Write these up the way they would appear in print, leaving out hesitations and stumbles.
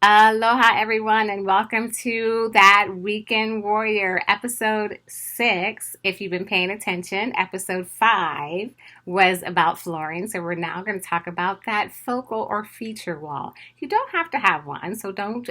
Aloha, everyone, and welcome to that Weekend Warrior episode 6. If you've been paying attention, episode 5 was about flooring. So, we're now going to talk about that focal or feature wall. You don't have to have one, so don't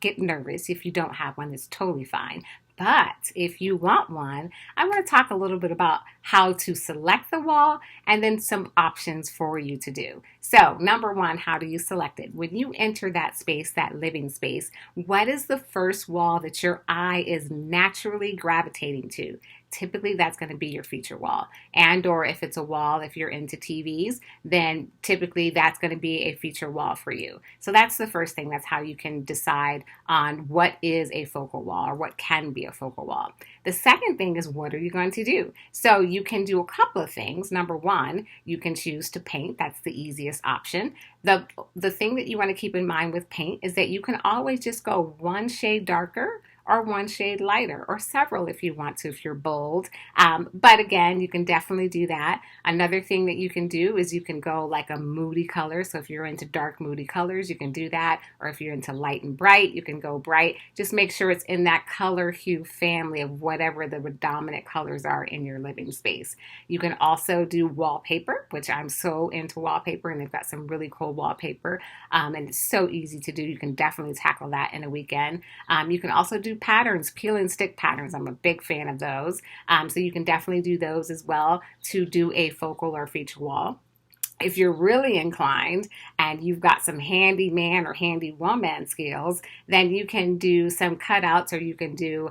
get nervous if you don't have one. It's totally fine. But if you want one, I want to talk a little bit about how to select the wall and then some options for you to do. So, number one, how do you select it? When you enter that space, that living space, what is the first wall that your eye is naturally gravitating to? Typically, that's going to be your feature wall. And or if it's a wall, if you're into TVs, then typically that's going to be a feature wall for you. So that's the first thing. That's how you can decide on what is a focal wall or what can be a focal wall. The second thing is, what are you going to do? So you can do a couple of things. Number one, you can choose to paint. That's the easiest option. The thing that you want to keep in mind with paint is that you can always just go one shade darker or one shade lighter, or several if you want to, if you're bold. But again, you can definitely do that. Another thing that you can do is you can go like a moody color. So if you're into dark, moody colors, you can do that. Or if you're into light and bright, you can go bright. Just make sure it's in that color hue family of whatever the dominant colors are in your living space. You can also do wallpaper, which I'm so into wallpaper, and they've got some really cool wallpaper. And it's so easy to do. You can definitely tackle that in a weekend. You can also do patterns, peel and stick patterns. I'm a big fan of those. So you can definitely do those as well to do a focal or feature wall. If you're really inclined and you've got some handyman or handy woman skills, then you can do some cutouts, or you can do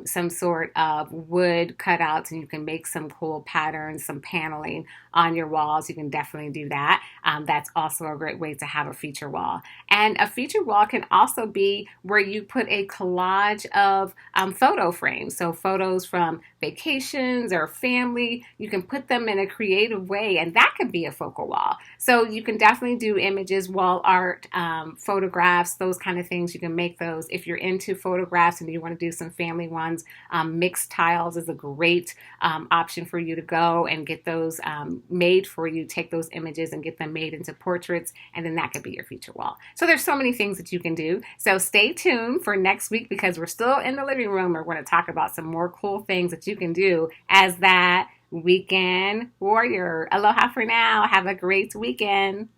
some sort of wood cutouts, and you can make some cool patterns, some paneling on your walls. You can definitely do that. That's also a great way to have a feature wall. And a feature wall can also be where you put a collage of photo frames. So photos from vacations or family, you can put them in a creative way, and that could be a focal wall. So you can definitely do images, wall art, photographs, those kind of things. You can make those. If you're into photographs and you want to do some family ones, mixed tiles is a great option for you to go and get those made for you. Take those images and get them made into portraits, and then that could be your feature wall. So there's so many things that you can do. So stay tuned for next week, because we're still in the living room. We're going to talk about some more cool things that you can do as that weekend warrior. Aloha for now. Have a great weekend.